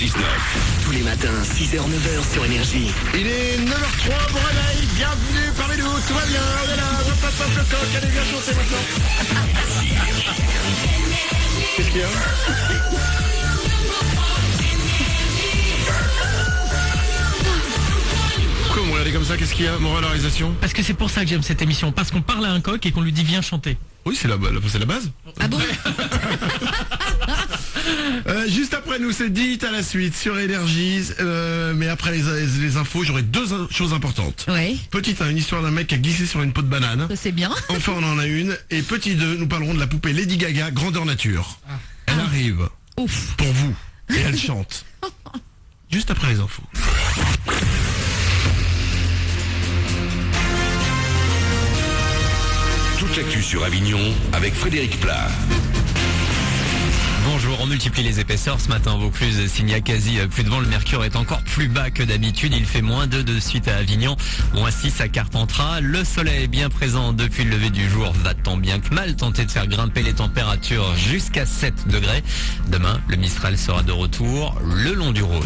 6-9. Tous les matins, 6h-9h sur Énergie. Il est 9h03, bon réveil, bienvenue parmi nous, tout va bien, on est là, hop hop hop le coq, allez viens chanter maintenant. Qu'est-ce qu'il y a? Pourquoi vous me regardez comme ça? Qu'est-ce qu'il y a, mon valorisation? Parce que c'est pour ça que j'aime cette émission, parce qu'on parle à un coq et qu'on lui dit viens chanter. Oui, c'est la base. Ah bon? Juste après nous, c'est dit à la suite sur Énergie. Mais après les infos, j'aurai deux choses importantes. Ouais. Petite 1, une histoire d'un mec qui a glissé sur une peau de banane. Ça c'est bien. Enfin, on en a une. Et petit 2, nous parlerons de la poupée Lady Gaga, grandeur nature. Elle arrive Ouf. pour vous et elle chante. Juste après les infos. Toute l'actu sur Avignon avec Frédéric Plat. Bonjour, on multiplie les épaisseurs. Ce matin, Vaucluse signe à quasi plus de vent. Le mercure est encore plus bas que d'habitude. Il fait -2 de suite à Avignon, -6 à Carpentras. Le soleil est bien présent depuis le lever du jour. Va tant bien que mal tenter de faire grimper les températures jusqu'à 7 degrés. Demain, le Mistral sera de retour le long du Rhône.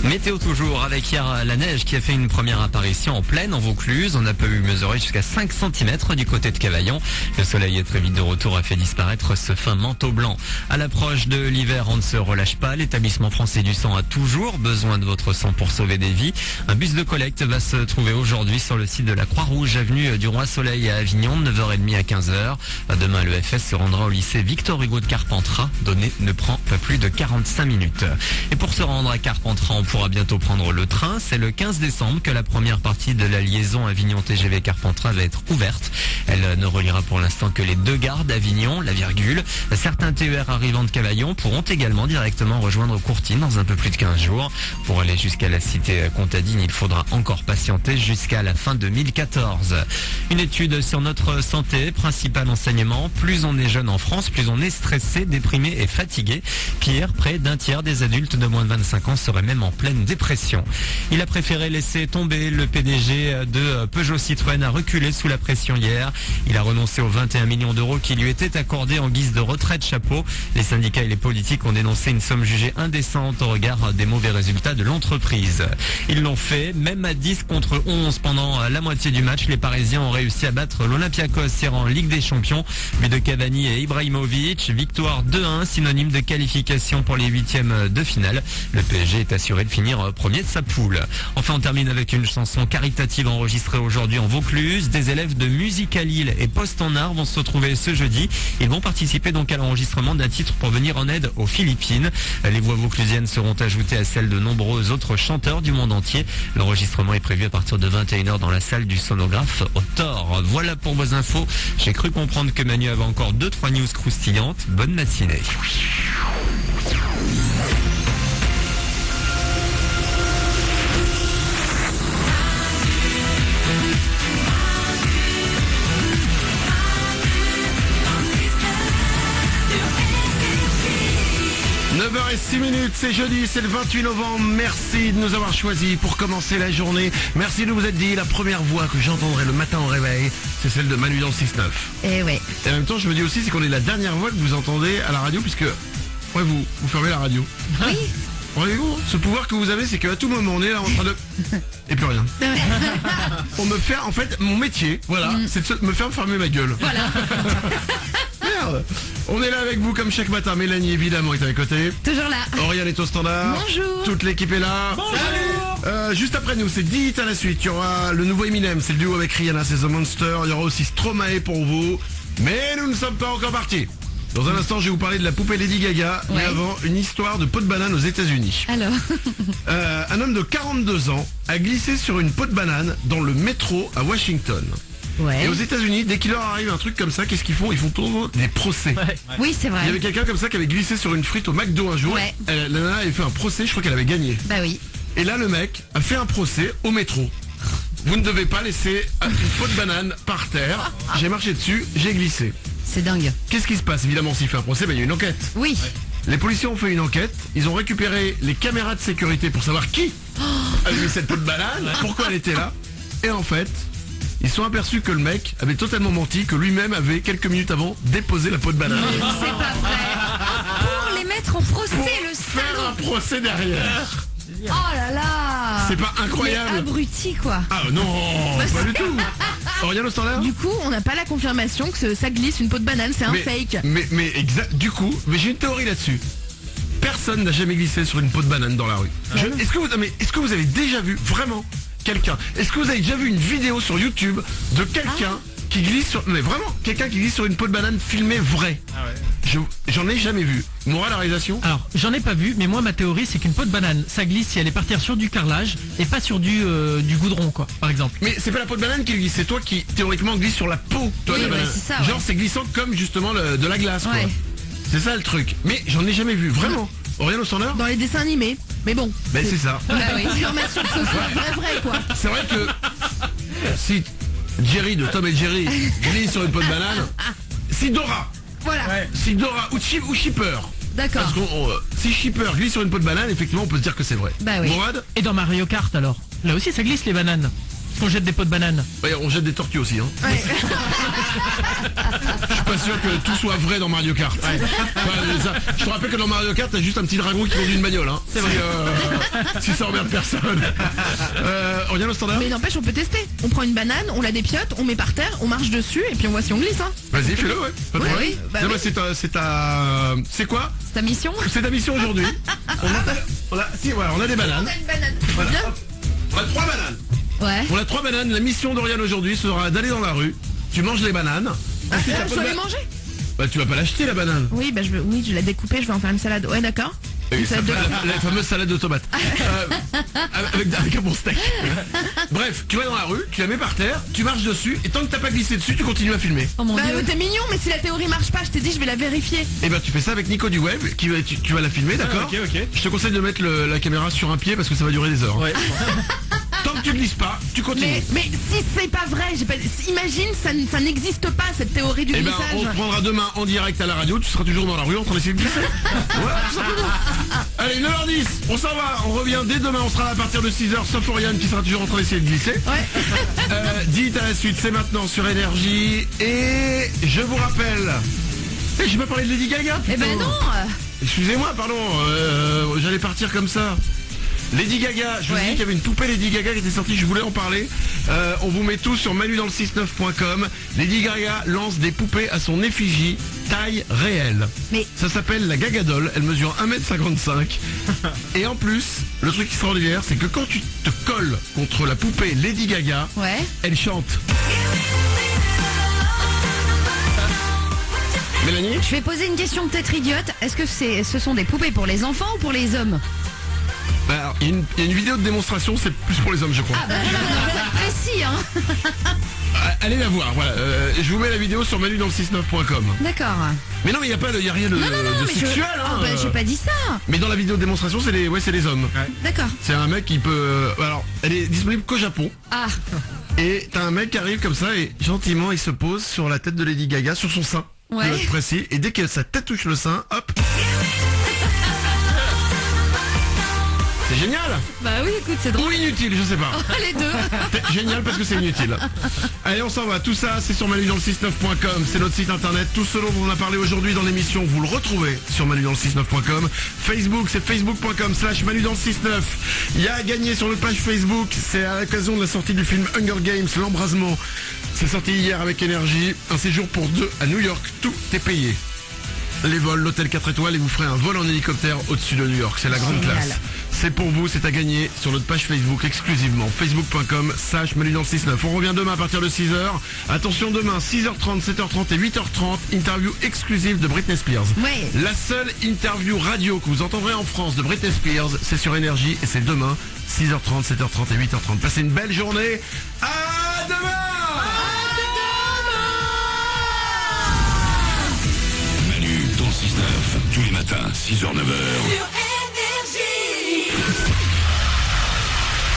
Météo toujours, avec hier la neige qui a fait une première apparition en plaine en Vaucluse. On a pu mesurer jusqu'à 5 cm du côté de Cavaillon. Le soleil est très vite de retour, a fait disparaître ce fin manteau blanc. À l'approche de l'hiver, on ne se relâche pas. L'établissement français du sang a toujours besoin de votre sang pour sauver des vies. Un bus de collecte va se trouver aujourd'hui sur le site de la Croix-Rouge, avenue du Roi-Soleil à Avignon, de 9h30 à 15h. Demain, le FS se rendra au lycée Victor Hugo de Carpentras. Donner ne prend pas plus de 45 minutes. Et pour se rendre à Carpentras, on pourra bientôt prendre le train. C'est le 15 décembre que la première partie de la liaison Avignon TGV Carpentras va être ouverte. Elle ne reliera pour l'instant que les deux gares d'Avignon, la virgule. Certains TER arrivant de Cavaillon pourront également directement rejoindre Courtine dans un peu plus de 15 jours. Pour aller jusqu'à la cité Comtadine, il faudra encore patienter jusqu'à la fin 2014. Une étude sur notre santé, principal enseignement: plus on est jeune en France, plus on est stressé, déprimé et fatigué. Pire, près d'un tiers des adultes de moins de 25 ans seraient même en pleine dépression. Il a préféré laisser tomber. Le PDG de Peugeot Citroën a reculé sous la pression hier. Il a renoncé aux 21 millions d'euros qui lui étaient accordés en guise de retraite chapeau. Les syndicats et les politiques ont dénoncé une somme jugée indécente au regard des mauvais résultats de l'entreprise. Ils l'ont fait, même à 10 contre 11 pendant la moitié du match. Les Parisiens ont réussi à battre l'Olympiakos hier en Ligue des Champions. But de Cavani et Ibrahimovic. Victoire 2-1, synonyme de qualification pour les huitièmes de finale. Le PSG est assuré de finir premier de sa poule. Enfin, on termine avec une chanson caritative enregistrée aujourd'hui en Vaucluse. Des élèves de Musique à Lille et Poste en Art vont se retrouver ce jeudi. Ils vont participer donc à l'enregistrement d'un titre pour venir en aide aux Philippines. Les voix vauclusiennes seront ajoutées à celles de nombreux autres chanteurs du monde entier. L'enregistrement est prévu à partir de 21h dans la salle du sonographe au Thor. Voilà pour vos infos. J'ai cru comprendre que Manu avait encore 2-3 news croustillantes. Bonne matinée. 9h06, c'est jeudi, c'est le 28 novembre. Merci de nous avoir choisis pour commencer la journée. Merci de vous être dit, la première voix que j'entendrai le matin au réveil, c'est celle de Manu dans le 6-9. Eh ouais. Et en même temps, je me dis aussi, c'est qu'on est la dernière voix que vous entendez à la radio, puisque vous fermez la radio. Oui. Rendez-vous, ce pouvoir que vous avez, c'est qu'à tout moment, on est là en train de... Et plus rien. On me fait, en fait, mon métier, voilà, c'est de me faire fermer ma gueule. Voilà. Merde. On est là avec vous comme chaque matin. Mélanie, évidemment, est à mes côtés. Toujours là. Oriane est au standard. Bonjour. Toute l'équipe est là. Bonjour. Juste après nous, c'est 10 hits à la suite. Il y aura le nouveau Eminem, c'est le duo avec Rihanna, c'est The Monster. Il y aura aussi Stromae pour vous. Mais nous ne sommes pas encore partis. Dans un instant, je vais vous parler de la poupée Lady Gaga. Mais Ouais. avant, une histoire de peau de banane aux États-Unis. Alors. Un homme de 42 ans a glissé sur une peau de banane dans le métro à Washington. Ouais. Et aux États-Unis, dès qu'il leur arrive un truc comme ça, qu'est-ce qu'ils font? Ils font toujours des procès. Oui, c'est vrai. Il y avait quelqu'un comme ça qui avait glissé sur une frite au McDo un jour. Ouais. La nana avait fait un procès, je crois qu'elle avait gagné. Bah oui. Et là, le mec a fait un procès au métro. Vous ne devez pas laisser une peau de banane par terre. J'ai marché dessus, j'ai glissé. C'est dingue. Qu'est-ce qui se passe? Évidemment, s'il fait un procès, il y a une enquête. Oui. Les policiers ont fait une enquête, ils ont récupéré les caméras de sécurité pour savoir qui avait mis cette peau de banane, pourquoi elle était là. Et en fait, ils se sont aperçus que le mec avait totalement menti, que lui-même avait quelques minutes avant déposé la peau de banane. C'est pas vrai. pour brosser pour le faire salaud. un procès derrière. Oh là là. C'est pas incroyable. Mais abruti quoi. Ah non, pas du tout. Oriane au standard. Du coup, on n'a pas la confirmation que ça glisse une peau de banane, c'est un fake. Mais exact. Du coup, mais j'ai une théorie là-dessus. Personne n'a jamais glissé sur une peau de banane dans la rue. Est-ce que vous avez déjà vu vraiment quelqu'un? Est-ce que vous avez déjà vu une vidéo sur YouTube de quelqu'un qui glisse sur, mais vraiment, quelqu'un qui glisse sur une peau de banane filmée vraie? J'en ai jamais vu. Moi, la réalisation? Alors, j'en ai pas vu, mais moi ma théorie c'est qu'une peau de banane, ça glisse si elle est partir sur du carrelage et pas sur du goudron quoi, par exemple. Mais c'est pas la peau de banane qui glisse, c'est toi qui théoriquement glisse sur la peau. Toi, Oui, la bah, banane. c'est ça, Genre ouais. c'est glissant comme justement de la glace. Quoi. Ouais. C'est ça le truc. Mais j'en ai jamais vu, vraiment. Oriane au standard? Dans les dessins animés. Mais bon, Ben c'est ça. Bah oui. confirmation que ce soit vrai quoi. C'est vrai que si Jerry de Tom et Jerry glisse sur une peau de banane, si Dora ou Shipper. D'accord. Parce que si Shipper glisse sur une peau de banane, effectivement on peut se dire que c'est vrai. Bah oui. Mourad? Et dans Mario Kart alors, là aussi ça glisse les bananes. Parce qu'on jette des pots de bananes. Ouais, on jette des tortues aussi. Hein. Ouais. Je suis pas sûr que tout soit vrai dans Mario Kart. Ouais, ça, je te rappelle que dans Mario Kart, t'as juste un petit dragon qui conduit une bagnole. Hein. C'est vrai. Si ça emmerde personne. Oriane au standard? Mais n'empêche, on peut tester. On prend une banane, on la dépiote, on met par terre, on marche dessus et puis on voit si on glisse. Hein. Vas-y, fais-le, ouais. Pas de Ouais, problème. oui, bah Non, oui. mais c'est quoi? C'est ta mission? C'est ta mission aujourd'hui. On a des bananes. Une banane. Voilà, hop. On a 3 bananes. Ouais. On a 3 bananes. La mission d'Oriane aujourd'hui sera d'aller dans la rue. Tu manges les bananes. Ensuite, la Je peau dois de les ba- manger. Bah, tu vas pas l'acheter la banane. Oui, bah je vais la découper, je vais en faire une salade. Ouais, d'accord. Et salade de- la fameuse salade de tomates. Avec un bon steak. Bref, tu vas dans la rue, tu la mets par terre, tu marches dessus, et tant que t'as pas glissé dessus, tu continues à filmer. Oh mon Bah dieu. t'es mignon, mais si la théorie marche pas, je t'ai dit, je vais la vérifier. Et ben tu fais ça avec Nico du web, tu vas la filmer, d'accord? ok. Je te conseille de mettre la caméra sur un pied parce que ça va durer des heures. Ouais. Tant que tu glisses pas, tu continues. Mais si c'est pas vrai, imagine, ça n'existe pas cette théorie du Eh ben, on glissage. te prendra demain en direct à la radio, tu seras toujours dans la rue en train d'essayer de glisser. Voilà, tout simplement. Allez, 9h10, on s'en va, on revient dès demain, on sera là à partir de 6h, sauf Oriane qui sera toujours en train d'essayer de glisser. Ouais. Dites à la suite, c'est maintenant sur Énergie, et je vous rappelle... j'ai pas parlé de Lady Gaga, Eh putain. ben non. Excusez-moi, pardon, j'allais partir comme ça. Lady Gaga, je vous ai dit qu'il y avait une poupée Lady Gaga qui était sortie, je voulais en parler. On vous met tout sur manudanle69.com. Lady Gaga lance des poupées à son effigie, taille réelle. Mais- ça s'appelle la Gaga Doll, elle mesure 1m55. Et en plus, le truc extraordinaire, c'est que quand tu te colles contre la poupée Lady Gaga, Ouais. elle chante. Mélanie? Je vais poser une question peut-être idiote. Est-ce que ce sont des poupées pour les enfants ou pour les hommes? Bah, alors, il y a une vidéo de démonstration, c'est plus pour les hommes, je crois. Ah bah voilà, précis hein. Allez la voir, voilà. Je vous mets la vidéo sur manudanle69.com. D'accord. Mais non, mais il y a rien de, Non, de mais sexuel, Ah hein. bah j'ai pas dit ça. Mais dans la vidéo de démonstration, c'est les hommes. D'accord. C'est un mec qui peut... alors, elle est disponible qu'au Japon. Ah. Et t'as un mec qui arrive comme ça et gentiment, il se pose sur la tête de Lady Gaga, sur son sein. Ouais. Pour être précis. Et dès que sa tête touche le sein, hop. C'est génial. Bah oui, écoute, c'est drôle. Ou inutile, je sais pas. Les deux. C'est génial parce que c'est inutile. Allez, on s'en va. Tout ça, c'est sur manudanle69.com. C'est notre site internet. Tout ce dont on a parlé aujourd'hui dans l'émission, vous le retrouvez sur manudanle69.com. Facebook, c'est facebook.com/manudanle69. Il y a à gagner sur notre page Facebook. C'est à l'occasion de la sortie du film Hunger Games, l'embrasement. C'est sorti hier avec Énergie. Un séjour pour 2 à New York. Tout est payé. Les vols, l'hôtel 4 étoiles et vous ferez un vol en hélicoptère au-dessus de New York. C'est la grande Génial. classe. C'est pour vous, c'est à gagner sur notre page Facebook exclusivement. Facebook.com/manudanle69. On revient demain à partir de 6h. Attention, demain, 6h30, 7h30 et 8h30. Interview exclusive de Britney Spears. Ouais. La seule interview radio que vous entendrez en France de Britney Spears, c'est sur Énergie et c'est demain, 6h30, 7h30 et 8h30. Passez une belle journée. À demain! Manu dans le 6-9, tous les matins, 6h, 9h.